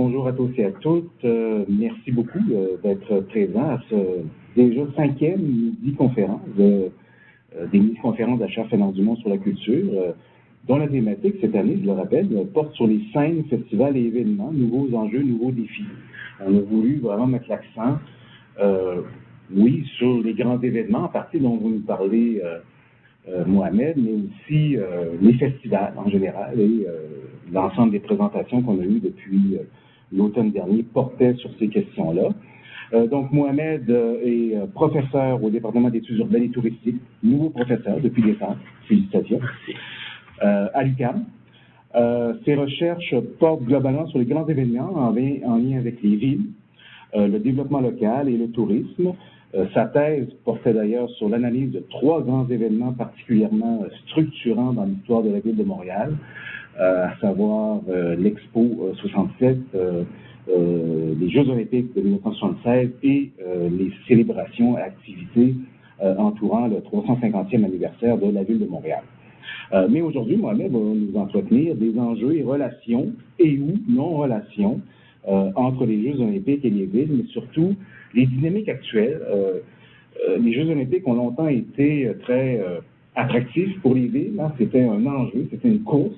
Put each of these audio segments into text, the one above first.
bonjour à tous et à toutes. Merci beaucoup d'être présent à ce déjà 5e midi-conférence des midi-conférences d'Achard Fernand Dumont sur la culture, dont la thématique cette année, je le rappelle, porte sur les scènes, festivals et événements, nouveaux enjeux, nouveaux défis. On a voulu vraiment mettre l'accent, oui, sur les grands événements, en partie dont vous nous parlez, Mohamed, mais aussi les festivals en général et l'ensemble des présentations qu'on a eues depuis l'automne dernier portaient sur ces questions-là. Donc, Mohamed est professeur au département d'études urbaines et touristiques, nouveau professeur depuis décembre, félicitations, à l'UQAM. Ses recherches portent globalement sur les grands événements en lien avec les villes, le développement local et le tourisme. Sa thèse portait d'ailleurs sur l'analyse de 3 grands événements particulièrement structurants dans l'histoire de la ville de Montréal, à savoir l'Expo 67, les Jeux olympiques de 1976 et les célébrations et activités entourant le 350e anniversaire de la ville de Montréal. Mais aujourd'hui, Mohamed va nous entretenir des enjeux et relations et ou non-relations entre les Jeux olympiques et les villes, mais surtout les dynamiques actuelles. Les Jeux olympiques ont longtemps été très attractifs pour les villes. Hein. C'était un enjeu, c'était une course.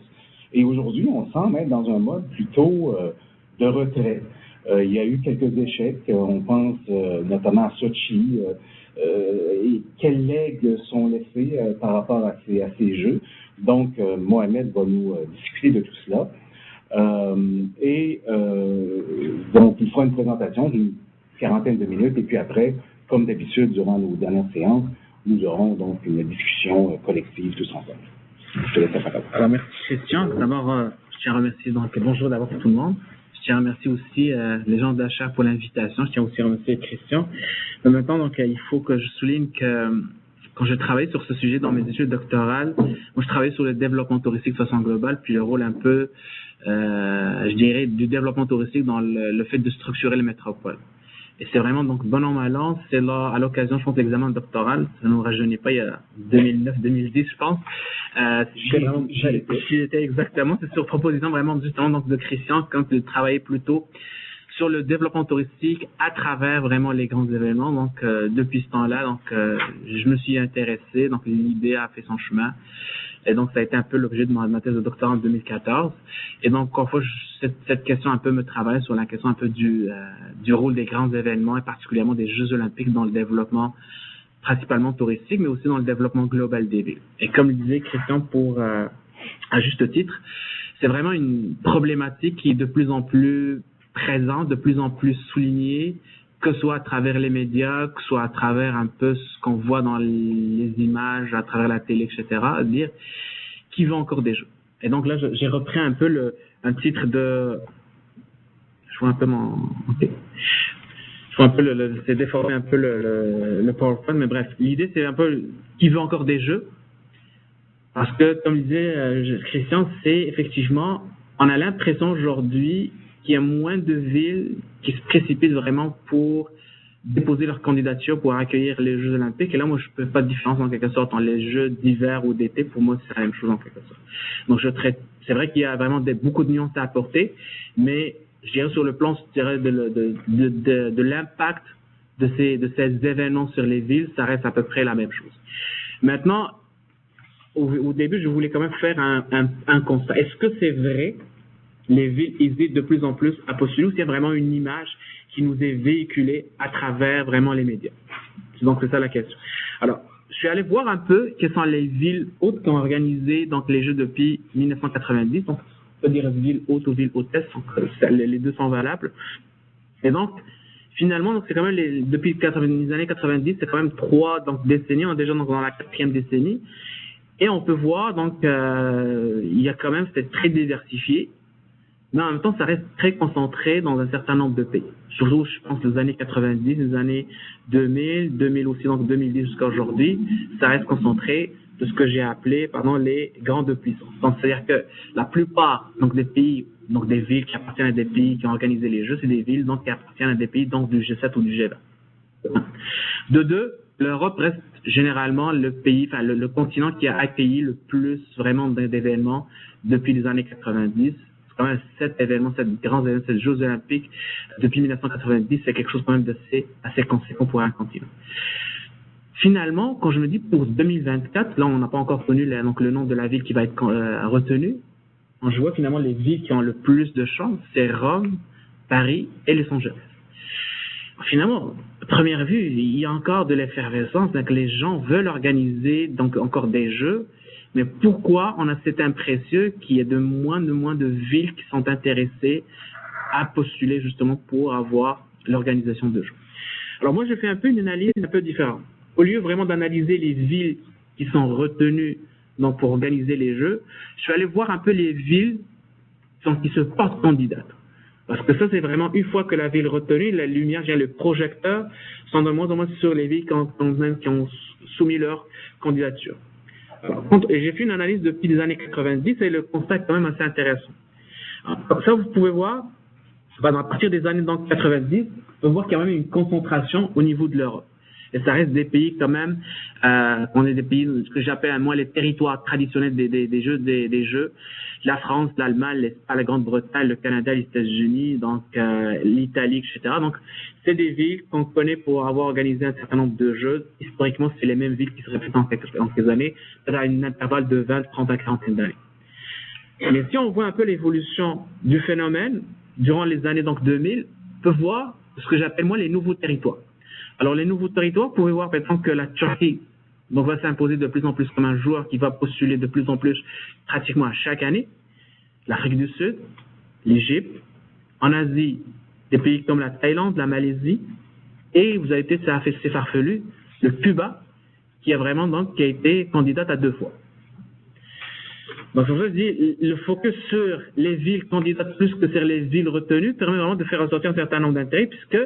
Et aujourd'hui, on semble être dans un mode plutôt de retrait. Il y a eu quelques échecs. On pense notamment à Sochi. Et quels legs sont laissés par rapport à ces Jeux. Donc, Mohamed va nous discuter de tout cela. Donc, il fera une présentation d'une quarantaine de minutes et puis après, comme d'habitude, durant nos dernières séances, nous aurons donc une discussion collective tous ensemble. Je te laisse la parole. Alors, merci Christian. D'abord, je tiens à remercier, donc bonjour d'abord tout le monde. Je tiens à remercier aussi les gens d'Achard pour l'invitation. Je tiens aussi à remercier Christian. Mais maintenant, donc, il faut que je souligne que quand je travaille sur ce sujet dans mes études doctorales, moi je travaille sur le développement touristique de façon globale, puis le rôle un peu, je dirais, du développement touristique dans le fait de structurer les métropoles. Et c'est vraiment, donc, bon an, mal an, c'est là, à l'occasion, je pense, de l'examen doctoral, ça ne nous rajeunit pas, il y a 2009-2010, je pense. J'étais exactement, c'est sur proposition vraiment, justement, donc, de Christian, quand il travaillait plutôt sur le développement touristique à travers vraiment les grands événements. Donc, depuis ce temps-là, donc, je me suis intéressé, donc, l'idée a fait son chemin. Et donc, ça a été un peu l'objet de ma thèse de doctorat en 2014. Et donc, parfois, cette question un peu me travaille sur la question un peu du rôle des grands événements et particulièrement des Jeux olympiques dans le développement principalement touristique, mais aussi dans le développement global des villes. Et comme le disait Christian à juste titre, c'est vraiment une problématique qui est de plus en plus présente, de plus en plus soulignée, que ce soit à travers les médias, que ce soit à travers un peu ce qu'on voit dans les images, à travers la télé, etc., à dire qui veut encore des Jeux. Et donc là, j'ai repris un peu un titre de... Je vois un peu c'est déformé un peu le PowerPoint, mais bref, l'idée c'est un peu qui veut encore des Jeux. Parce que, comme disait Christian, c'est effectivement, on a l'impression aujourd'hui qu'il y a moins de villes qui se précipitent vraiment pour déposer leur candidature pour accueillir les Jeux olympiques. Et là, moi, je ne fais pas de différence en quelque sorte entre les Jeux d'hiver ou d'été. Pour moi, c'est la même chose en quelque sorte. Donc, c'est vrai qu'il y a vraiment beaucoup de nuances à apporter, mais je dirais sur le plan, je dirais, de l'impact de ces événements sur les villes, ça reste à peu près la même chose. Maintenant, au début, je voulais quand même faire un constat. Est-ce que c'est vrai les villes hésitent de plus en plus à postuler ou s'il y a vraiment une image qui nous est véhiculée à travers vraiment les médias? Donc, c'est ça la question. Alors, je suis allé voir un peu quelles sont les villes hautes qui ont organisé donc, les Jeux depuis 1990. Donc, on peut dire villes hautes ou villes hôtesses, donc les deux sont valables. Et donc, finalement, donc, c'est quand même depuis les années 90, c'est quand même 3 décennies, on est déjà dans la 4e décennie. Et on peut voir, donc, il y a quand même, c'est très diversifié. Mais en même temps, ça reste très concentré dans un certain nombre de pays. Surtout, je pense, les années 90, les années 2000 aussi, donc 2010 jusqu'à aujourd'hui, ça reste concentré de ce que j'ai appelé, les grandes puissances. Donc, c'est-à-dire que la plupart, donc, des pays, donc, des villes qui appartiennent à des pays qui ont organisé les Jeux, c'est des villes, donc, qui appartiennent à des pays, donc, du G7 ou du G20. De deux, l'Europe reste généralement le pays, enfin, le continent qui a accueilli le plus vraiment d'événements depuis les années 90. quand même 7 événements, 7 grands événements, 7 Jeux olympiques depuis 1990, c'est quelque chose quand même assez conséquent pour un continent. Finalement, quand je me dis pour 2024, là on n'a pas encore connu donc le nom de la ville qui va être retenue, quand je vois finalement les villes qui ont le plus de chances, c'est Rome, Paris et Los Angeles. Finalement, à première vue, il y a encore de l'effervescence, donc les gens veulent organiser donc encore des jeux, mais pourquoi on a cette impression qu'il y a de moins de villes qui sont intéressées à postuler justement pour avoir l'organisation de jeux. Alors moi, je fais un peu une analyse un peu différente. Au lieu vraiment d'analyser les villes qui sont retenues donc pour organiser les jeux, je suis allé voir un peu les villes qui se portent candidates. Parce que ça, c'est vraiment une fois que la ville est retenue, la lumière, le projecteur, sont de moins en moins sur les villes qui ont soumis leur candidature. Et j'ai fait une analyse depuis les années 90 et le constat est quand même assez intéressant. Alors, ça, vous pouvez voir, à partir des années 90, on peut voir qu'il y a même une concentration au niveau de l'Europe. Et ça reste des pays quand même, on est des pays, ce que j'appelle moi les territoires traditionnels des jeux, la France, l'Allemagne, la Grande-Bretagne, le Canada, les États-Unis, donc l'Italie, etc. Donc c'est des villes qu'on connaît pour avoir organisé un certain nombre de jeux. Historiquement, c'est les mêmes villes qui se répètent en quelques années, à un intervalle de 20, 30 à 40 années. Mais si on voit un peu l'évolution du phénomène durant les années 2000, on peut voir ce que j'appelle moi les nouveaux territoires. Alors, les nouveaux territoires, vous pouvez voir par exemple que la Turquie va s'imposer de plus en plus comme un joueur qui va postuler de plus en plus pratiquement à chaque année. L'Afrique du Sud, l'Égypte, en Asie, des pays comme la Thaïlande, la Malaisie, et vous avez été, ça a fait c'est farfelu, le Cuba, qui a été candidate à 2 fois. Donc, je dis, le focus sur les villes candidates plus que sur les villes retenues permet vraiment de faire ressortir un certain nombre d'intérêts, puisque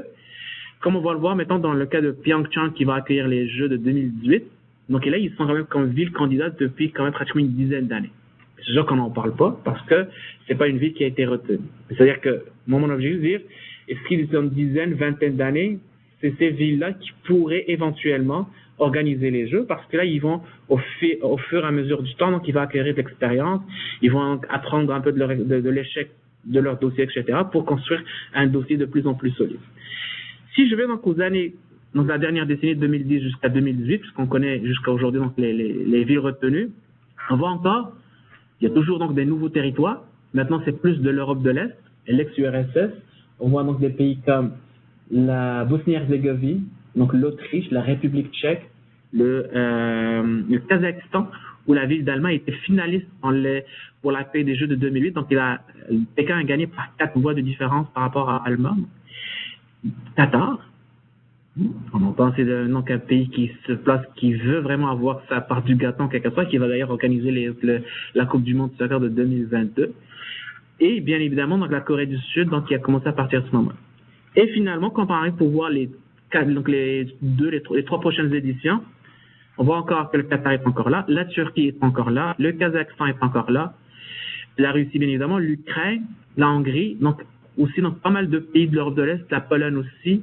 comme on va le voir maintenant dans le cas de Pyeongchang qui va accueillir les Jeux de 2018. Donc et là, ils sont quand même comme ville candidate depuis quand même pratiquement une dizaine d'années. C'est sûr qu'on n'en parle pas parce que c'est pas une ville qui a été retenue. C'est-à-dire que mon objectif, c'est de dire, est-ce qu'il y a une dizaine, vingtaine d'années, c'est ces villes-là qui pourraient éventuellement organiser les Jeux parce que là, ils vont au fur et à mesure du temps, donc ils vont acquérir de l'expérience, ils vont apprendre un peu de l'échec de leur dossier, etc. pour construire un dossier de plus en plus solide. Si je vais donc aux années, donc la dernière décennie de 2010 jusqu'à 2018, puisqu'on connaît jusqu'à aujourd'hui donc les villes retenues, on voit encore, il y a toujours donc des nouveaux territoires. Maintenant, c'est plus de l'Europe de l'Est et l'ex-URSS. On voit donc des pays comme la Bosnie-Herzégovine, donc l'Autriche, la République tchèque, le Kazakhstan, où la ville d'Allemagne était finaliste pour l'accueil des Jeux de 2008. Donc, Pékin a gagné par 4 voix de différence par rapport à Allemagne. Qatar, on entend c'est donc un pays qui se place, qui veut vraiment avoir sa part du gâteau en quelque sorte, qui va d'ailleurs organiser la Coupe du Monde de soccer de 2022. Et bien évidemment donc la Corée du Sud, donc qui a commencé à partir de ce moment. Et finalement, comparé pour voir les 3 prochaines éditions, on voit encore que le Qatar est encore là, la Turquie est encore là, le Kazakhstan est encore là, la Russie bien évidemment, l'Ukraine, la Hongrie, donc aussi donc pas mal de pays de l'Europe de l'Est, la Pologne aussi,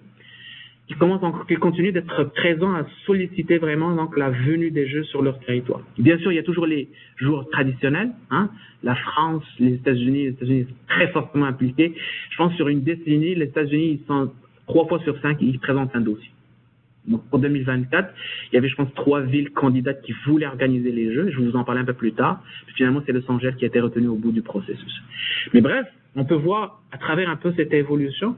qui continuent d'être présents à solliciter vraiment donc la venue des Jeux sur leur territoire. Bien sûr, il y a toujours les joueurs traditionnels, la France, les États-Unis sont très fortement impliqués. Je pense que sur une décennie, les États-Unis ils sont 3 fois sur 5 ils présentent un dossier. Donc pour 2024, il y avait je pense 3 villes candidates qui voulaient organiser les Jeux. Je vais vous en parler un peu plus tard. Puis finalement, c'est Los Angeles qui a été retenu au bout du processus. Mais bref, on peut voir à travers un peu cette évolution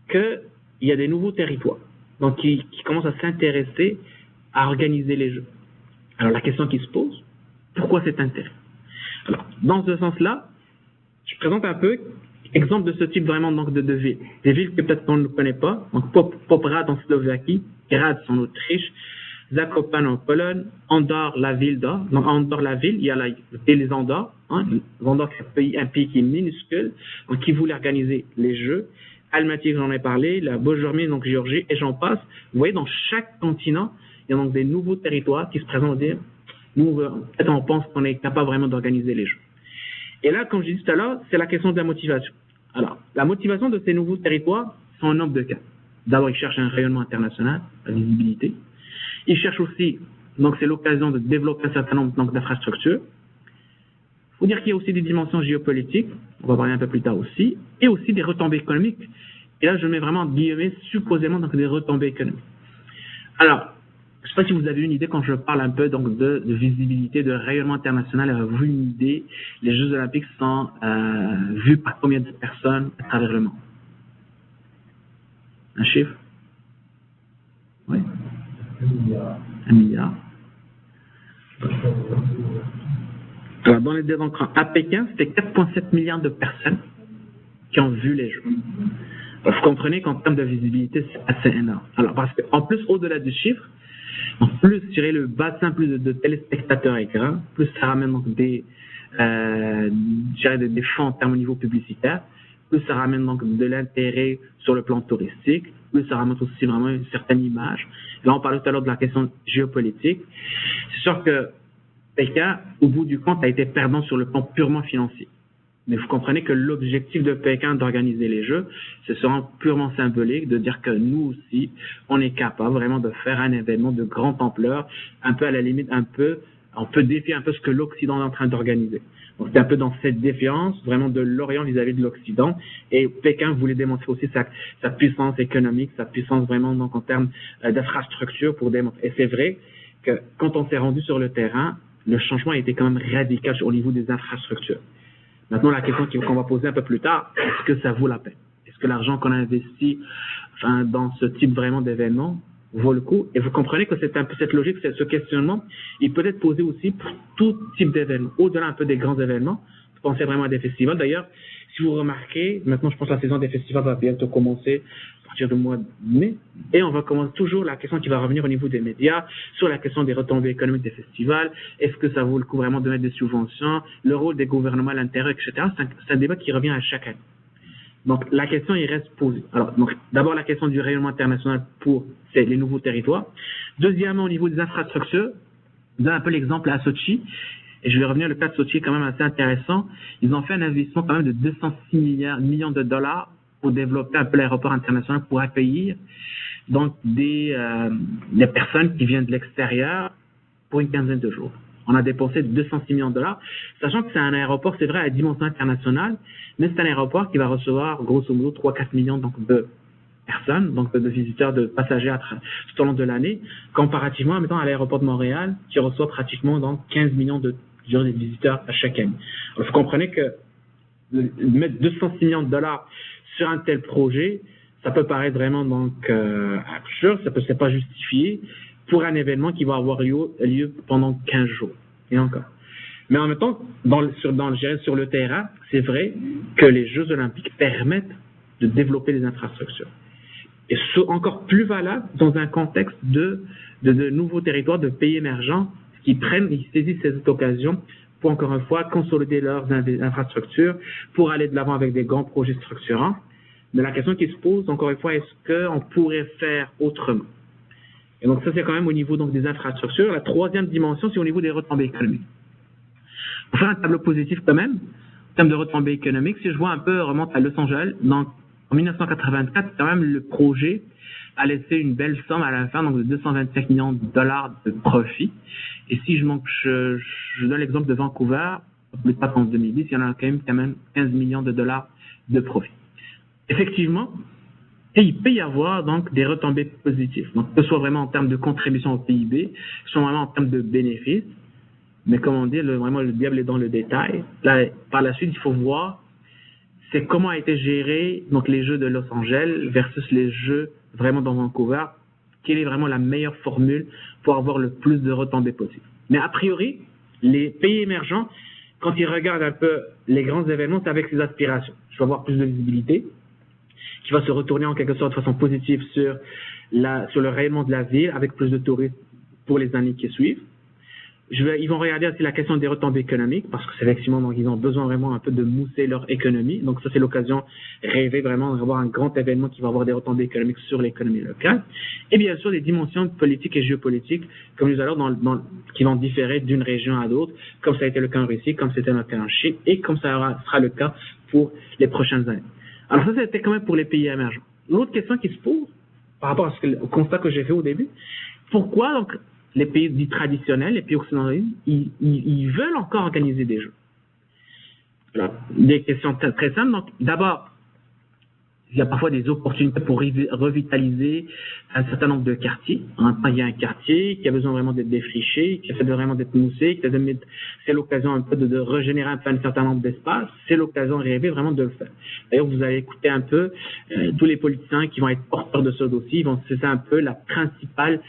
qu'il y a des nouveaux territoires donc qui commencent à s'intéresser à organiser les Jeux. Alors la question qui se pose, pourquoi cet intérêt? Alors dans ce sens-là, je présente un peu exemple de ce type vraiment donc de villes. Des villes que peut-être qu'on ne connaît pas, donc Poprad en Slovaquie, Graz en Autriche, Zakopane en Pologne, Andorre, la ville d'Or. Donc Andorre, la ville, il y a les Andorre, Andorre c'est un pays qui est minuscule, donc qui voulait organiser les Jeux. Almaty, j'en ai parlé, la Bojormie, donc Géorgie, et j'en passe. Vous voyez, dans chaque continent, il y a donc des nouveaux territoires qui se présentent à dire, nous, peut-être on pense qu'on est capable vraiment d'organiser les Jeux. Et là, comme je disais tout à l'heure, c'est la question de la motivation. Alors, la motivation de ces nouveaux territoires sont un nombre de cas. D'abord, ils cherchent un rayonnement international, la visibilité. Ils cherchent aussi, donc c'est l'occasion de développer un certain nombre d'infrastructures. faut dire qu'il y a aussi des dimensions géopolitiques, on va parler un peu plus tard aussi, et aussi des retombées économiques. Et là, je mets vraiment en guillemets, supposément, donc des retombées économiques. Alors, je ne sais pas si vous avez une idée quand je parle un peu donc de visibilité, de rayonnement international, avez-vous une idée? Les Jeux Olympiques sont vus par combien de personnes à travers le monde? Un chiffre? Oui. 1 milliard. Alors, donc, à Pékin, c'était 4,7 milliards de personnes qui ont vu les Jeux. Alors, vous comprenez qu'en termes de visibilité, c'est assez énorme. Alors, parce qu'en plus, au-delà du chiffre, donc plus je dirais le bassin plus de téléspectateurs écrans, plus ça ramène donc des fonds en termes au niveau publicitaire, plus ça ramène donc de l'intérêt sur le plan touristique, plus ça ramène aussi vraiment une certaine image. Là, on parlait tout à l'heure de la question géopolitique. C'est sûr que Pékin, au bout du compte, a été perdant sur le plan purement financier. Mais vous comprenez que l'objectif de Pékin d'organiser les Jeux, c'est sera purement symbolique, de dire que nous aussi, on est capable vraiment de faire un événement de grande ampleur, un peu à la limite, on peut défier un peu ce que l'Occident est en train d'organiser. Donc c'est un peu dans cette défiance, vraiment de l'Orient vis-à-vis de l'Occident, et Pékin voulait démontrer aussi sa puissance économique, sa puissance vraiment donc en termes d'infrastructure pour démontrer. Et c'est vrai que quand on s'est rendu sur le terrain, le changement a été quand même radical au niveau des infrastructures. Maintenant, la question qu'on va poser un peu plus tard, est-ce que ça vaut la peine? Est-ce que l'argent qu'on a investi dans ce type vraiment d'événement vaut le coup? Et vous comprenez que c'est un peu cette logique, ce questionnement, il peut être posé aussi pour tout type d'événement, au-delà un peu des grands événements. Vous pensez vraiment à des festivals. D'ailleurs, si vous remarquez, maintenant je pense que la saison des festivals va bientôt commencer à partir du mois de mai, et on va commencer toujours la question qui va revenir au niveau des médias, sur la question des retombées économiques des festivals, est-ce que ça vaut le coup vraiment de mettre des subventions, le rôle des gouvernements à l'intérieur, etc. C'est un débat qui revient à chaque année. Donc la question il reste posée. Alors donc d'abord la question du rayonnement international pour les nouveaux territoires. Deuxièmement au niveau des infrastructures, je donne un peu l'exemple à Sochi. Et je vais revenir, le cas de Sochi est quand même assez intéressant. Ils ont fait un investissement quand même de 206 millions de dollars pour développer un peu l'aéroport international pour accueillir donc des personnes qui viennent de l'extérieur pour une quinzaine de jours. On a dépensé 206 millions de dollars, sachant que c'est un aéroport, c'est vrai, à dimension internationale, mais c'est un aéroport qui va recevoir grosso modo 3-4 millions donc, de personnes, donc de visiteurs, de passagers tout au long de l'année, comparativement mettons, à l'aéroport de Montréal, qui reçoit pratiquement donc 15 millions de visiteurs à chaque année. Alors, vous comprenez que mettre 206 millions de dollars sur un tel projet, ça peut paraître vraiment donc absurde, c'est pas justifié pour un événement qui va avoir lieu pendant 15 jours. Et encore. Mais en même temps, sur le terrain, c'est vrai que les Jeux Olympiques permettent de développer des infrastructures. Et encore plus valable dans un contexte de nouveaux territoires, de pays émergents qui saisissent cette occasion pour encore une fois consolider leurs infrastructures, pour aller de l'avant avec des grands projets structurants. Mais la question qui se pose, encore une fois, est-ce qu'on pourrait faire autrement? Et donc ça, c'est quand même au niveau donc, des infrastructures. La troisième dimension, c'est au niveau des retombées économiques. Pour faire un tableau positif quand même, en termes de retombées économiques, si je vois un peu, remonte à Los Angeles, donc en 1984, quand même, le projet a laissé une belle somme à la fin, donc de 225 millions de dollars de profit. Et si je donne l'exemple de Vancouver, plus tard en 2010, il y en a quand même 15 millions de dollars de profit. Effectivement, il peut y avoir donc des retombées positives, donc que ce soit vraiment en termes de contribution au PIB, que ce soit vraiment en termes de bénéfices, mais comme on dit, vraiment le diable est dans le détail. Là, par la suite, il faut voir c'est comment a été géré donc les Jeux de Los Angeles versus les Jeux vraiment dans Vancouver. Quelle est vraiment la meilleure formule pour avoir le plus de retombées possibles. Mais a priori, les pays émergents, quand ils regardent un peu les grands événements, c'est avec ses aspirations. Je vais avoir plus de visibilité, qui va se retourner en quelque sorte de façon positive sur le rayonnement de la ville, avec plus de touristes pour les années qui suivent. Ils vont regarder aussi la question des retombées économiques, parce que c'est effectivement, donc, ils ont besoin vraiment un peu de mousser leur économie. Donc ça, c'est l'occasion rêver vraiment d'avoir un grand événement qui va avoir des retombées économiques sur l'économie locale. Et bien sûr, des dimensions politiques et géopolitiques, comme nous allons qui vont différer d'une région à l'autre, comme ça a été le cas en Russie, comme c'était le cas en Chine, et comme ça sera le cas pour les prochaines années. Alors ça, c'était quand même pour les pays émergents. L'autre question qui se pose, par rapport au constat que j'ai fait au début, pourquoi donc les pays dits traditionnels, les pays occidentaux, ils veulent encore organiser des Jeux. voilà, des questions très simples. Donc, d'abord, il y a parfois des opportunités pour revitaliser un certain nombre de quartiers. Il y a un quartier qui a besoin vraiment d'être défriché, qui a besoin vraiment d'être moussé, c'est l'occasion un peu de régénérer un peu un certain nombre d'espaces. C'est l'occasion rêvée vraiment de le faire. D'ailleurs, vous allez écouter un peu tous les politiciens qui vont être porteurs de ce dossier. C'est un peu la principale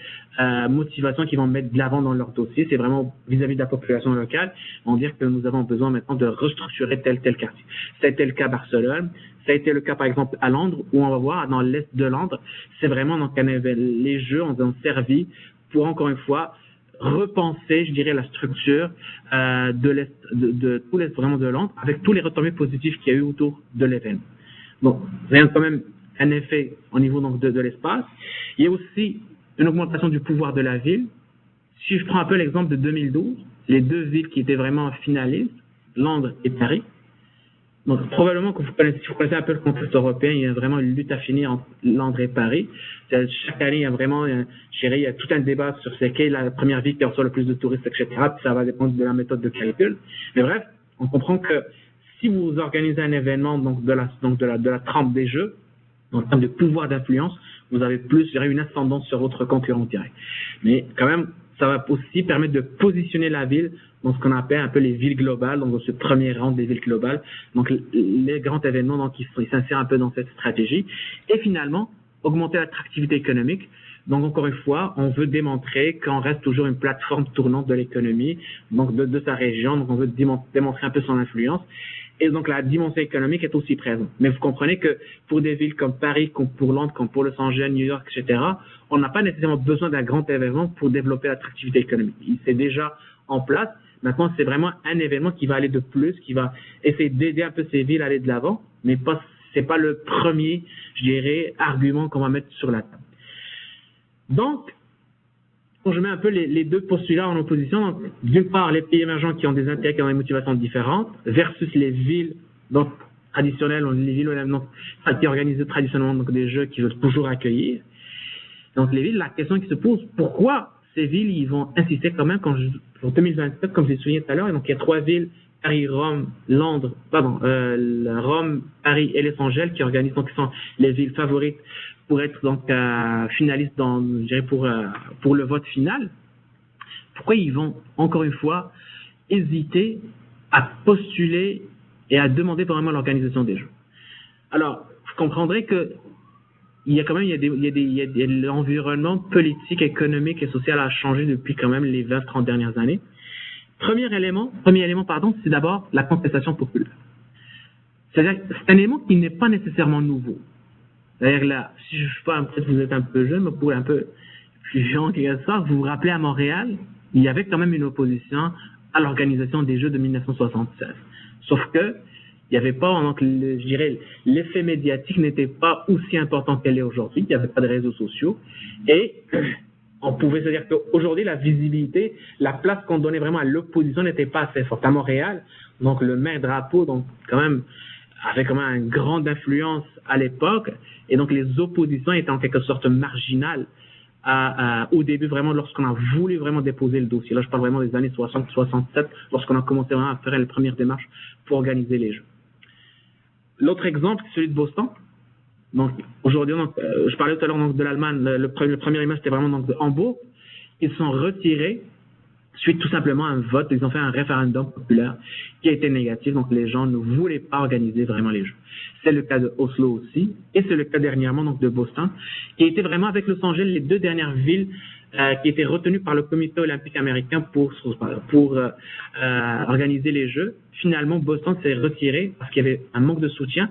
motivation qu'ils vont mettre de l'avant dans leur dossier. C'est vraiment vis-à-vis de la population locale. On dit que nous avons besoin maintenant de restructurer tel quartier. Ça a été le cas à Barcelone. Ça a été le cas, par exemple, à Londres, où on va voir, dans l'est de Londres, c'est vraiment donc les jeux ont servi pour, encore une fois, repenser, je dirais, la structure de tout l'est vraiment de Londres, avec tous les retombées positifs qu'il y a eu autour de l'événement. Donc, il y a quand même un effet au niveau donc de l'espace. Il y a aussi une augmentation du pouvoir de la ville. Si je prends un peu l'exemple de 2012, les deux villes qui étaient vraiment finalistes, Londres et Paris. Donc, probablement que si vous connaissez un peu le contexte européen, il y a vraiment une lutte affinée entre Londres et Paris. Chaque année, il y a vraiment, il y a tout un débat sur c'est quelle est la première ville qui reçoit le plus de touristes, etc. Puis ça va dépendre de la méthode de calcul. Mais bref, on comprend que si vous organisez un événement donc de la trempe des jeux, en termes de pouvoir d'influence, vous avez plus, je dirais, une ascendance sur votre concurrent direct. Mais quand même, ça va aussi permettre de positionner la ville dans ce qu'on appelle un peu les villes globales, donc dans ce premier rang des villes globales. Donc les grands événements, donc ils s'insèrent un peu dans cette stratégie. Et finalement, augmenter l'attractivité économique. Donc encore une fois, on veut démontrer qu'on reste toujours une plateforme tournante de l'économie, donc de sa région. Donc on veut démontrer un peu son influence. Et donc la dimension économique est aussi présente. Mais vous comprenez que pour des villes comme Paris, comme pour Londres, comme pour Los Angeles, New York, etc., on n'a pas nécessairement besoin d'un grand événement pour développer l'attractivité économique. C'est déjà en place. Maintenant, c'est vraiment un événement qui va aller de plus, qui va essayer d'aider un peu ces villes à aller de l'avant, mais c'est pas le premier, je dirais, argument qu'on va mettre sur la table. Donc, quand je mets un peu les deux postulats en opposition, d'une part, les pays émergents qui ont des intérêts, qui ont des motivations différentes, versus les villes donc, traditionnelles, les villes qui organisent traditionnellement donc, des jeux qui veulent toujours accueillir. Donc, les villes, la question qui se pose, pourquoi ces villes, ils vont insister quand même, pour 2027, comme je l'ai souligné tout à l'heure, donc il y a 3 villes, Paris, Rome, Rome, Paris et Los Angeles qui organisent, donc qui sont les villes favorites pour être donc finalistes je dirais pour le vote final. Pourquoi ils vont encore une fois hésiter à postuler et à demander vraiment l'organisation des Jeux? Alors, vous comprendrez que il y a l'environnement politique, économique et social a changé depuis quand même les 20-30 dernières années. Premier élément, c'est d'abord la contestation populaire. C'est-à-dire que c'est un élément qui n'est pas nécessairement nouveau. C'est-à-dire là, si je sais pas, peut-être vous êtes un peu jeune, mais pour un peu plus jeune que ça, vous vous rappelez à Montréal, il y avait quand même une opposition à l'organisation des Jeux de 1976. Sauf que il n'y avait pas, donc, je dirais, l'effet médiatique n'était pas aussi important qu'elle est aujourd'hui. Il n'y avait pas de réseaux sociaux. Et on pouvait se dire qu'aujourd'hui, la visibilité, la place qu'on donnait vraiment à l'opposition n'était pas assez forte. À Montréal, donc le maire Drapeau, donc quand même, avait quand même une grande influence à l'époque. Et donc les oppositions étaient en quelque sorte marginales au début, vraiment, lorsqu'on a voulu vraiment déposer le dossier. Là, je parle vraiment des années 60-67, lorsqu'on a commencé vraiment à faire les premières démarches pour organiser les Jeux. L'autre exemple, c'est celui de Boston. Donc, aujourd'hui, je parlais tout à l'heure donc, de l'Allemagne. Le premier image, c'était vraiment donc, de Hambourg. Ils sont retirés suite tout simplement à un vote. Ils ont fait un référendum populaire qui a été négatif. Donc, les gens ne voulaient pas organiser vraiment les Jeux. C'est le cas de Oslo aussi. Et c'est le cas dernièrement donc, de Boston, qui était vraiment avec Los Angeles les 2 dernières villes qui étaient retenues par le comité olympique américain pour organiser les Jeux. Finalement, Boston s'est retiré parce qu'il y avait un manque de soutien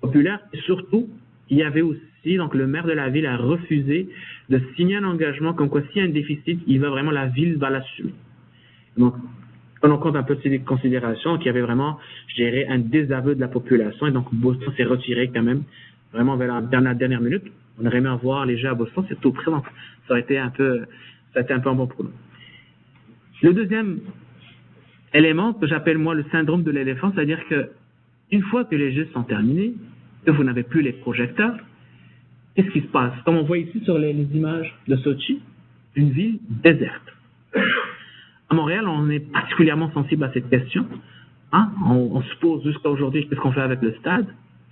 populaire et surtout, il y avait aussi, donc le maire de la ville a refusé de signer un engagement comme quoi s'il y a un déficit, la ville va l'assumer. Donc, prenons compte un peu de ces considérations qu'il y avait vraiment, je dirais, un désaveu de la population et donc Boston s'est retiré quand même, vraiment vers la dernière minute. On aurait aimé avoir les Jeux à Boston, c'est tout présent. Ça a été un peu un bon pour nous. Le deuxième élément que j'appelle moi le syndrome de l'éléphant, c'est-à-dire que une fois que les Jeux sont terminés, que vous n'avez plus les projecteurs, qu'est-ce qui se passe? Comme on voit ici sur les images de Sochi, une ville déserte. À Montréal, on est particulièrement sensible à cette question. On se pose jusqu'à aujourd'hui qu'est-ce qu'on fait avec le stade.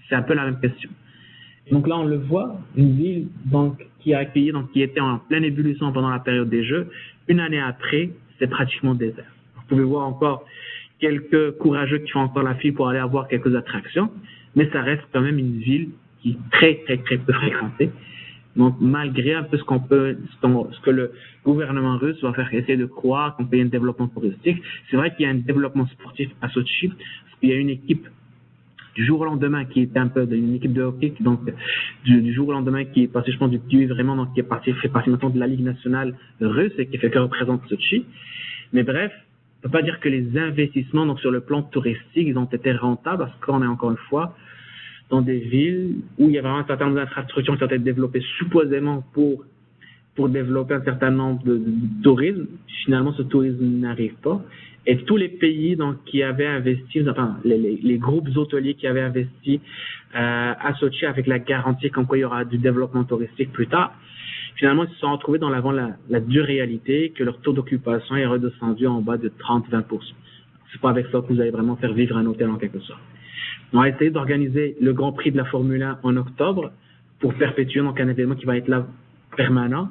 C'est un peu la même question. Donc là, on le voit, une ville donc, qui a accueilli, donc, qui était en pleine ébullition pendant la période des Jeux. Une année après, c'est pratiquement désert. Vous pouvez voir encore quelques courageux qui font encore la file pour aller avoir quelques attractions, mais ça reste quand même une ville qui est très, très, très peu fréquentée. Donc, malgré un peu ce que le gouvernement russe va faire essayer de croire qu'on peut y a un développement touristique, c'est vrai qu'il y a un développement sportif à Sochi, parce qu'il y a une équipe du jour au lendemain qui était un peu une équipe de hockey, donc du jour au lendemain qui est passé, je pense, du petit vraiment, donc qui est parti, fait partie maintenant de la Ligue nationale russe et qui fait que représente Sochi. Mais bref, on ne peut pas dire que les investissements, donc sur le plan touristique, ils ont été rentables, parce qu'on est encore une fois dans des villes où il y a vraiment un certain nombre d'infrastructures qui ont été développées supposément pour développer un certain nombre de tourisme. Finalement, ce tourisme n'arrive pas. Et tous les pays donc, qui avaient investi, enfin, les groupes hôteliers qui avaient investi à Sochi avec la garantie qu'en quoi il y aura du développement touristique plus tard, finalement, ils se sont retrouvés dans la dure réalité que leur taux d'occupation est redescendu en bas de 30-20%. C'est pas avec ça que vous allez vraiment faire vivre un hôtel en quelque sorte. On a essayé d'organiser le Grand Prix de la Formule 1 en octobre pour perpétuer donc un événement qui va être là permanent,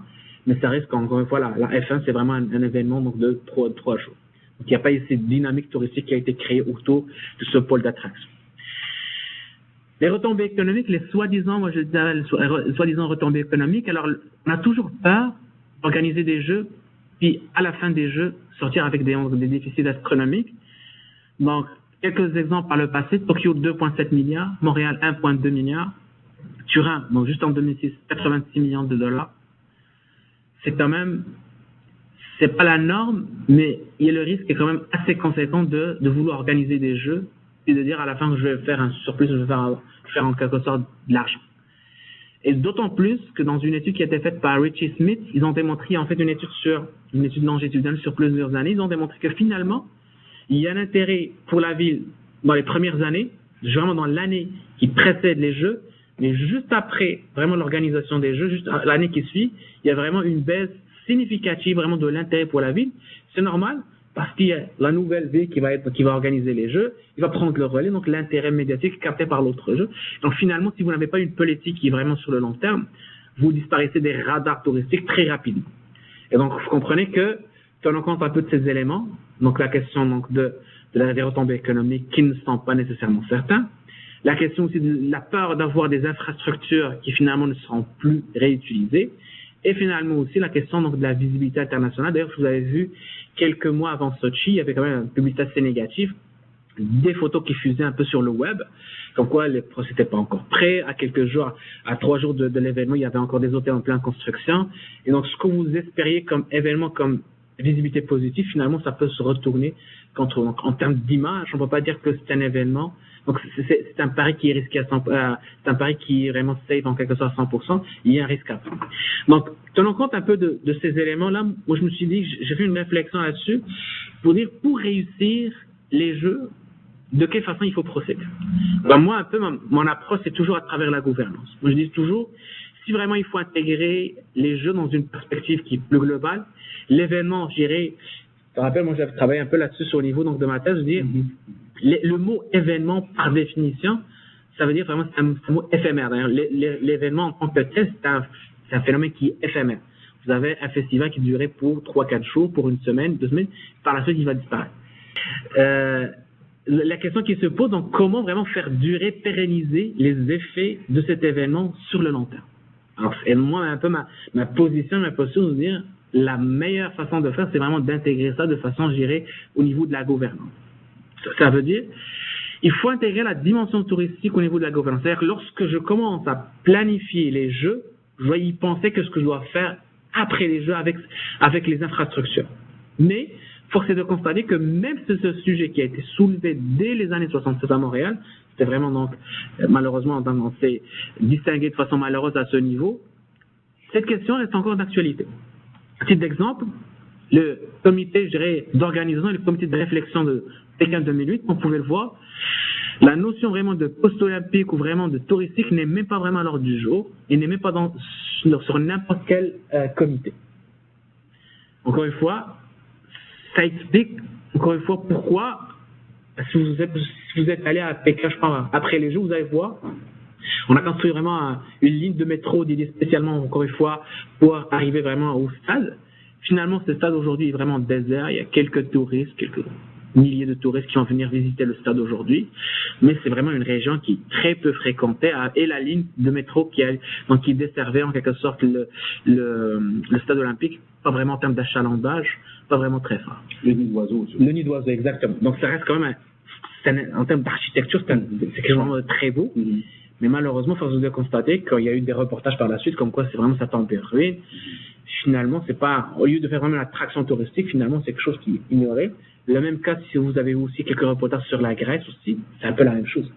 mais ça risque encore une fois, la F1 c'est vraiment un événement donc de 3 jours. Donc il n'y a pas eu cette dynamique touristique qui a été créée autour de ce pôle d'attraction. Les retombées économiques, les soi-disant retombées économiques, alors on a toujours peur d'organiser des jeux, puis à la fin des jeux, sortir avec des déficits astronomiques. Donc, quelques exemples par le passé, Tokyo 2,7 milliards, Montréal 1,2 milliards, Turin, donc juste en 2006, 86 millions de dollars. C'est quand même, c'est pas la norme, mais il y a le risque est quand même assez conséquent de vouloir organiser des jeux et de dire à la fin que je vais faire un surplus, je vais faire en quelque sorte de l'argent. Et d'autant plus que dans une étude qui a été faite par Richie Smith, ils ont démontré, en fait, une étude longitudinale sur plusieurs années, ils ont démontré que finalement, il y a un intérêt pour la ville dans les premières années, vraiment dans l'année qui précède les jeux, mais juste après vraiment l'organisation des jeux, juste l'année qui suit, il y a vraiment une baisse significative vraiment de l'intérêt pour la ville. C'est normal parce qu'il y a la nouvelle ville qui va organiser les jeux, il va prendre le relais, donc l'intérêt médiatique capté par l'autre jeu. Donc finalement, si vous n'avez pas une politique qui est vraiment sur le long terme, vous disparaissez des radars touristiques très rapidement. Et donc vous comprenez que tenant compte un peu de ces éléments, donc la question donc des retombées économiques qui ne sont pas nécessairement certains, la question aussi de la peur d'avoir des infrastructures qui finalement ne seront plus réutilisées, et finalement aussi la question donc de la visibilité internationale. D'ailleurs, vous avez vu quelques mois avant Sochi, il y avait quand même une publicité assez négative, des photos qui fusaient un peu sur le web, comme quoi les procès n'étaient pas encore prêts, à 3 jours de l'événement, il y avait encore des hôtels en pleine construction, et donc ce que vous espériez comme événement, comme visibilité positive, finalement, ça peut se retourner en termes d'image. On ne peut pas dire que c'est un événement. Donc, c'est un pari qui est risqué c'est un pari qui est vraiment safe en quelque sorte à 100%. Il y a un risque à prendre. Donc, tenant compte un peu de ces éléments-là, moi, je me suis dit, j'ai fait une réflexion là-dessus pour dire, pour réussir les jeux, de quelle façon il faut procéder. Ben, moi, un peu, mon approche, c'est toujours à travers la gouvernance. Moi, je dis toujours, si vraiment il faut intégrer les jeux dans une perspective qui est plus globale, l'événement, je dirais, je te rappelle, moi j'avais travaillé un peu là-dessus sur le niveau donc, de ma thèse, je veux dire, le mot événement, par définition, ça veut dire vraiment c'est un mot éphémère. D'ailleurs, l'événement en tant que tel, c'est un phénomène qui est éphémère. Vous avez un festival qui durait pour 3-4 jours, pour une semaine, 2 semaines, par la suite il va disparaître. La question qui se pose, donc comment vraiment faire durer, pérenniser les effets de cet événement sur le long terme. Alors, et moi, un peu ma posture, de dire, la meilleure façon de faire, c'est vraiment d'intégrer ça de façon, je dirais, au niveau de la gouvernance. Ça veut dire, il faut intégrer la dimension touristique au niveau de la gouvernance. C'est-à-dire que lorsque je commence à planifier les jeux, je dois y penser que ce que je dois faire après les jeux avec les infrastructures. Mais, force est de constater que même ce sujet qui a été soulevé dès les années 67 à Montréal, c'était vraiment donc, malheureusement, on s'est distingué de façon malheureuse à ce niveau, cette question reste encore d'actualité. À titre d'exemple, le comité, je dirais, d'organisation et le comité de réflexion de Pékin 2008, on pouvait le voir, la notion vraiment de post-olympique ou vraiment de touristique n'est même pas vraiment à l'ordre du jour et n'est même pas sur n'importe quel comité. Encore une fois, ça explique, encore une fois, pourquoi si vous êtes allé à Pékin, je pense, après les Jeux, vous allez voir, on a construit vraiment une ligne de métro dédiée spécialement, encore une fois, pour arriver vraiment au stade. Finalement, ce stade aujourd'hui est vraiment désert. Il y a quelques touristes, quelques milliers de touristes qui vont venir visiter le stade aujourd'hui. Mais c'est vraiment une région qui est très peu fréquentée. Et la ligne de métro qui desservait en quelque sorte le stade olympique, pas vraiment en termes d'achalandage, pas vraiment très fort. Le nid d'oiseau. Le nid d'oiseau, exactement. Donc ça reste quand même, en termes d'architecture, c'est quelque chose de très beau. Mm-hmm. Mais malheureusement, force est de constater qu'il y a eu des reportages par la suite comme quoi c'est vraiment ça tombe en ruine. Finalement, c'est pas, au lieu de faire vraiment l'attraction touristique, finalement, c'est quelque chose qui est ignoré. Le même cas, si vous avez aussi quelques reportages sur la Grèce aussi, c'est un peu la même chose.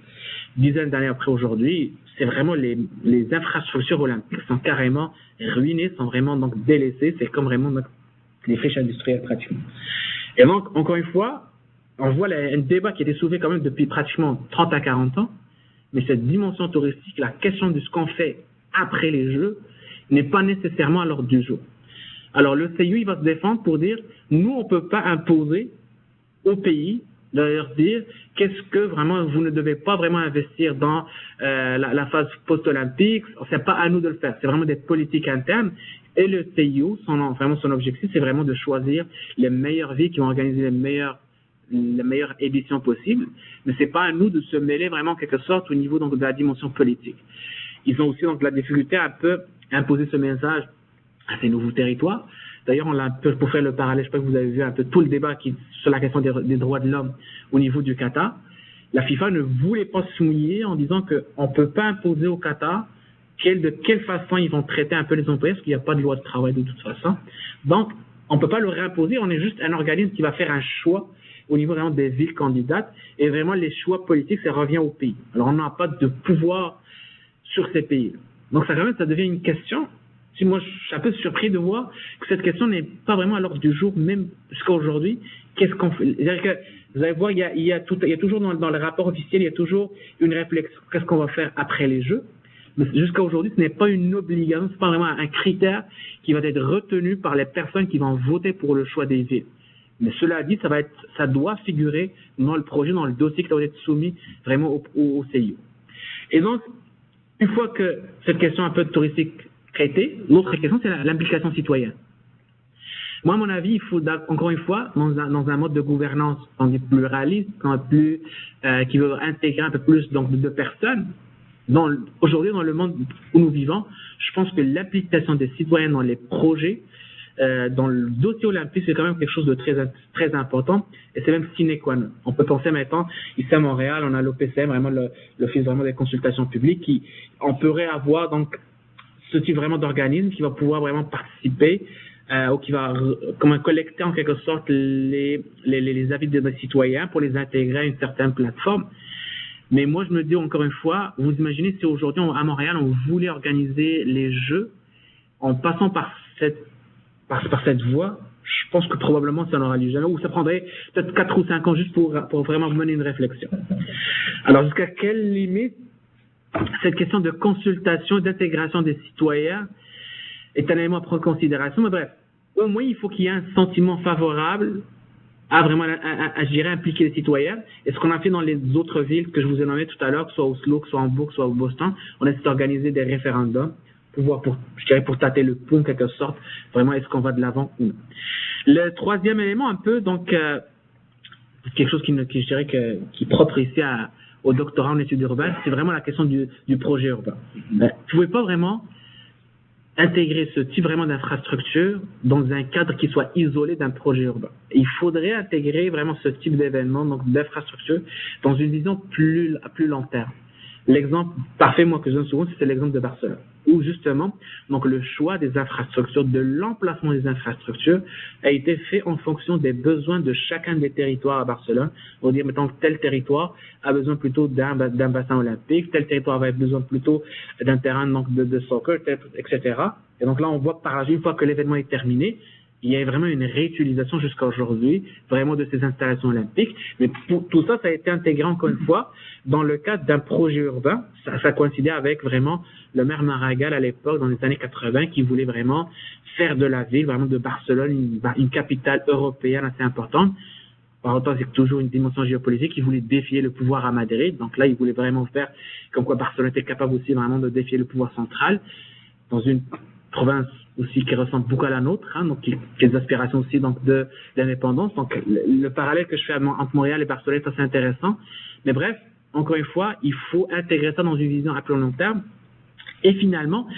Dizaines d'années après aujourd'hui, c'est vraiment les infrastructures olympiques sont carrément ruinées, sont vraiment donc délaissées. C'est comme vraiment donc, les friches industrielles pratiquement. Et donc, encore une fois, on voit un débat qui a été soulevé quand même depuis pratiquement 30 à 40 ans. Mais cette dimension touristique, la question de ce qu'on fait après les Jeux, n'est pas nécessairement à l'ordre du jour. Alors le CIO, il va se défendre pour dire, nous, on ne peut pas imposer au pays de leur dire qu'est-ce que vraiment vous ne devez pas vraiment investir dans la phase post-olympique. C'est pas à nous de le faire. C'est vraiment des politiques internes. Et le CIO, son objectif, c'est vraiment de choisir les meilleures villes qui vont organiser les meilleures éditions possibles. Mais c'est pas à nous de se mêler vraiment en quelque sorte au niveau donc de la dimension politique. Ils ont aussi donc la difficulté à un peu imposer ce message à ces nouveaux territoires. D'ailleurs, pour faire le parallèle, je sais pas que vous avez vu un peu tout le débat sur la question des droits de l'homme au niveau du Qatar. La FIFA ne voulait pas se mouiller en disant qu'on peut pas imposer au Qatar de quelle façon ils vont traiter un peu les employés, parce qu'il n'y a pas de loi de travail de toute façon. Donc, on peut pas leur imposer, on est juste un organisme qui va faire un choix au niveau vraiment des villes candidates, et vraiment les choix politiques, ça revient au pays. Alors, on n'a pas de pouvoir sur ces pays. Donc, ça devient une question. Moi, je suis un peu surpris de voir que cette question n'est pas vraiment à l'ordre du jour, même jusqu'à aujourd'hui. Qu'est-ce qu'on fait? C'est-à-dire que, vous allez voir, il y a toujours dans le rapport officiel, il y a toujours une réflexion. Qu'est-ce qu'on va faire après les Jeux? Mais jusqu'à aujourd'hui, ce n'est pas une obligation, c'est pas vraiment un critère qui va être retenu par les personnes qui vont voter pour le choix des villes. Mais cela dit, ça doit figurer dans le projet, dans le dossier qui doit être soumis vraiment au CIO. Et donc, une fois que cette question un peu touristique traitée, l'autre question, c'est l'implication citoyenne. Moi, à mon avis, il faut, encore une fois, dans un mode de gouvernance pluraliste, qui veut intégrer un peu plus donc, de personnes, aujourd'hui, dans le monde où nous vivons, je pense que l'implication des citoyens dans les projets, dans le dossier olympique, c'est quand même quelque chose de très, très important, et c'est même sine qua non. On peut penser maintenant, ici à Montréal, on a l'OPCM, vraiment l'Office vraiment des consultations publiques, on pourrait avoir donc ce type vraiment d'organisme qui va pouvoir vraiment participer, ou qui va collecter en quelque sorte les avis des citoyens pour les intégrer à une certaine plateforme. Mais moi, je me dis encore une fois, vous imaginez si aujourd'hui à Montréal, on voulait organiser les Jeux en passant par cette voie, je pense que probablement ça n'aura lieu jamais, ou ça prendrait peut-être 4 ou 5 ans juste pour vraiment mener une réflexion. Alors, jusqu'à quelle limite cette question de consultation, d'intégration des citoyens est un élément à prendre en considération? Mais bref, au moins, il faut qu'il y ait un sentiment favorable à vraiment, je dirais, impliquer les citoyens. Et ce qu'on a fait dans les autres villes que je vous ai nommées tout à l'heure, que ce soit Oslo, que ce soit Hambourg, que ce soit Boston, on a essayé d'organiser des référendums pour tâter le pouls en quelque sorte, vraiment est-ce qu'on va de l'avant ou non. Le troisième élément un peu, donc, quelque chose qui je dirais qui est propre ici au doctorat en études urbaines, c'est vraiment la question du projet urbain. Vous ne pouvez pas vraiment intégrer ce type vraiment d'infrastructure dans un cadre qui soit isolé d'un projet urbain. Il faudrait intégrer vraiment ce type d'événement, donc d'infrastructure, dans une vision à plus long terme. L'exemple parfait, moi, que je donne souvent, c'est l'exemple de Barcelone, où justement, donc le choix des infrastructures, de l'emplacement des infrastructures a été fait en fonction des besoins de chacun des territoires à Barcelone. On va dire, mettons, tel territoire a besoin plutôt d'un bassin olympique, tel territoire va avoir besoin plutôt d'un terrain donc de soccer, etc. Et donc là, on voit par la suite, une fois que l'événement est terminé, il y a vraiment une réutilisation jusqu'à aujourd'hui, vraiment de ces installations olympiques. Mais tout ça, ça a été intégré encore une fois dans le cadre d'un projet urbain. Ça coïncidait avec vraiment le maire Maragall à l'époque, dans les années 80, qui voulait vraiment faire de la ville, vraiment de Barcelone, une capitale européenne assez importante. par autant, c'est toujours une dimension géopolitique. Ils voulaient défier le pouvoir à Madrid. Donc là, ils voulaient vraiment faire comme quoi Barcelone était capable aussi vraiment de défier le pouvoir central dans une province aussi qui ressemble beaucoup à la nôtre, hein, donc qui a des aspirations aussi donc de l'indépendance. Donc le parallèle que je fais entre Montréal et Barcelone est assez intéressant. Mais bref, encore une fois, il faut intégrer ça dans une vision à plus long terme. Et finalement,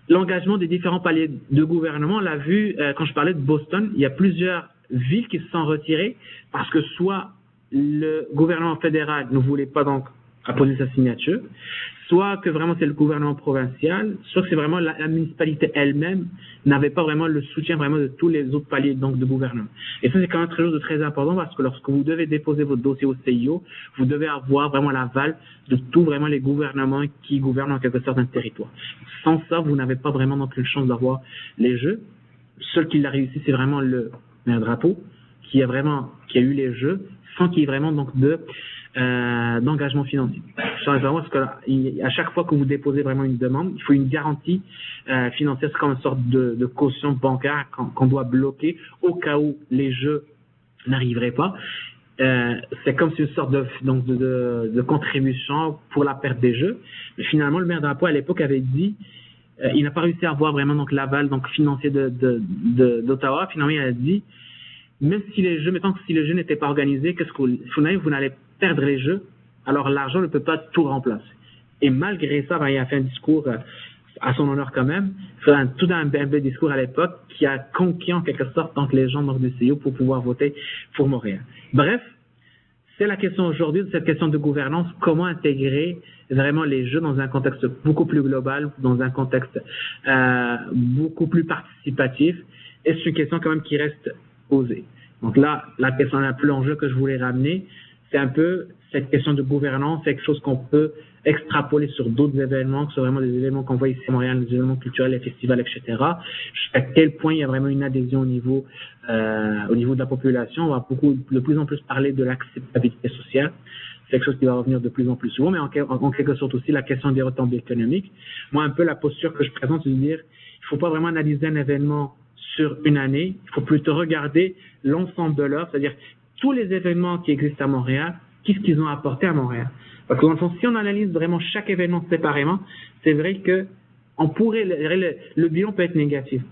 l'engagement des différents paliers de gouvernement, on l'a vu quand je parlais de Boston, il y a plusieurs villes qui se sont retirées parce que soit le gouvernement fédéral ne voulait pas donc apposer sa signature, soit que vraiment c'est le gouvernement provincial, soit que c'est vraiment la municipalité elle-même n'avait pas vraiment le soutien vraiment de tous les autres paliers donc de gouvernement. Et ça c'est quand même quelque chose de très important parce que lorsque vous devez déposer votre dossier au CIO, vous devez avoir vraiment l'aval de tous vraiment les gouvernements qui gouvernent en quelque sorte un territoire. Sans ça, vous n'avez pas vraiment donc une chance d'avoir les jeux. Seul qui l'a réussi, c'est vraiment le maire Drapeau qui a eu les jeux sans qu'il y ait vraiment donc d'engagement financier. Parce que à chaque fois que vous déposez vraiment une demande, il faut une garantie financière, c'est comme une sorte de caution bancaire qu'on doit bloquer au cas où les jeux n'arriveraient pas. C'est comme une sorte de contribution pour la perte des jeux. Mais finalement, le maire d'Apo à l'époque avait dit, il n'a pas réussi à avoir vraiment donc l'aval donc financier d'Ottawa. Finalement, il a dit, même si les jeux, mettons que si les jeux n'étaient pas organisés, vous n'allez perdre les jeux, alors l'argent ne peut pas tout remplacer. Et malgré ça, il a fait un discours à son honneur quand même, tout un bel discours à l'époque qui a conquis en quelque sorte donc les gens donc du CIO pour pouvoir voter pour Montréal. Bref, c'est la question aujourd'hui, cette question de gouvernance, comment intégrer vraiment les jeux dans un contexte beaucoup plus global, dans un contexte beaucoup plus participatif, et c'est une question quand même qui reste posée. Donc là, la question la plus en jeu que je voulais ramener, c'est un peu cette question de gouvernance, c'est quelque chose qu'on peut extrapoler sur d'autres événements, que ce soit vraiment des événements qu'on voit ici à Montréal, des événements culturels, les festivals, etc. Jusqu'à quel point il y a vraiment une adhésion au niveau de la population. On va de plus en plus parler de l'acceptabilité sociale. C'est quelque chose qui va revenir de plus en plus souvent, mais en quelque sorte aussi la question des retombées économiques. Moi, un peu la posture que je présente, c'est de dire, il faut pas vraiment analyser un événement sur une année, il faut plutôt regarder l'ensemble de l'œuvre, c'est-à-dire tous les événements qui existent à Montréal, qu'est-ce qu'ils ont apporté à Montréal. Parce que dans le fond, si on analyse vraiment chaque événement séparément, c'est vrai que le bilan peut être négatif.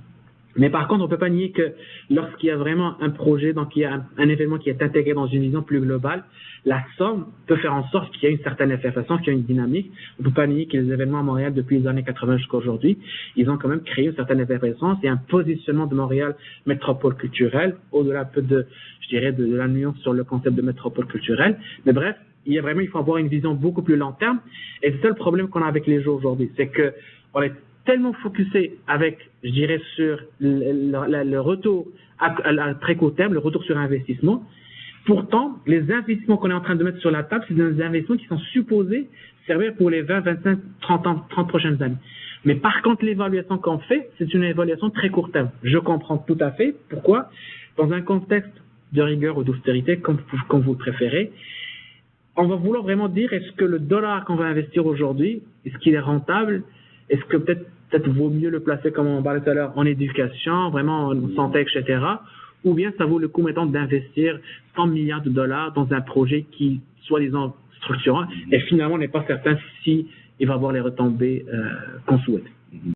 Mais par contre, on ne peut pas nier que lorsqu'il y a vraiment un projet, donc il y a un événement qui est intégré dans une vision plus globale, la somme peut faire en sorte qu'il y ait une certaine effervescence, qu'il y ait une dynamique. On ne peut pas nier que les événements à Montréal depuis les années 80 jusqu'à aujourd'hui, ils ont quand même créé une certaine effervescence et un positionnement de Montréal métropole culturelle, au-delà un peu de la nuance sur le concept de métropole culturelle. Mais bref, il faut avoir une vision beaucoup plus long terme. Et c'est ça le problème qu'on a avec les jeux aujourd'hui, c'est que on est tellement focusé sur le retour à très court terme, le retour sur investissement. Pourtant, les investissements qu'on est en train de mettre sur la table, c'est des investissements qui sont supposés servir pour les 20, 25, 30 prochaines années. Mais par contre, l'évaluation qu'on fait, c'est une évaluation très court terme. Je comprends tout à fait pourquoi, dans un contexte de rigueur ou d'austérité, comme vous le préférez, on va vouloir vraiment dire, est-ce que le dollar qu'on va investir aujourd'hui, est-ce qu'il est rentable? Est-ce que peut-être vaut mieux le placer, comme on parlait tout à l'heure, en éducation, vraiment en santé, etc. Ou bien ça vaut le coup, mettons, d'investir 100 milliards de dollars dans un projet qui, soi-disant, structurant, et finalement, on n'est pas certain si il va avoir les retombées qu'on souhaite.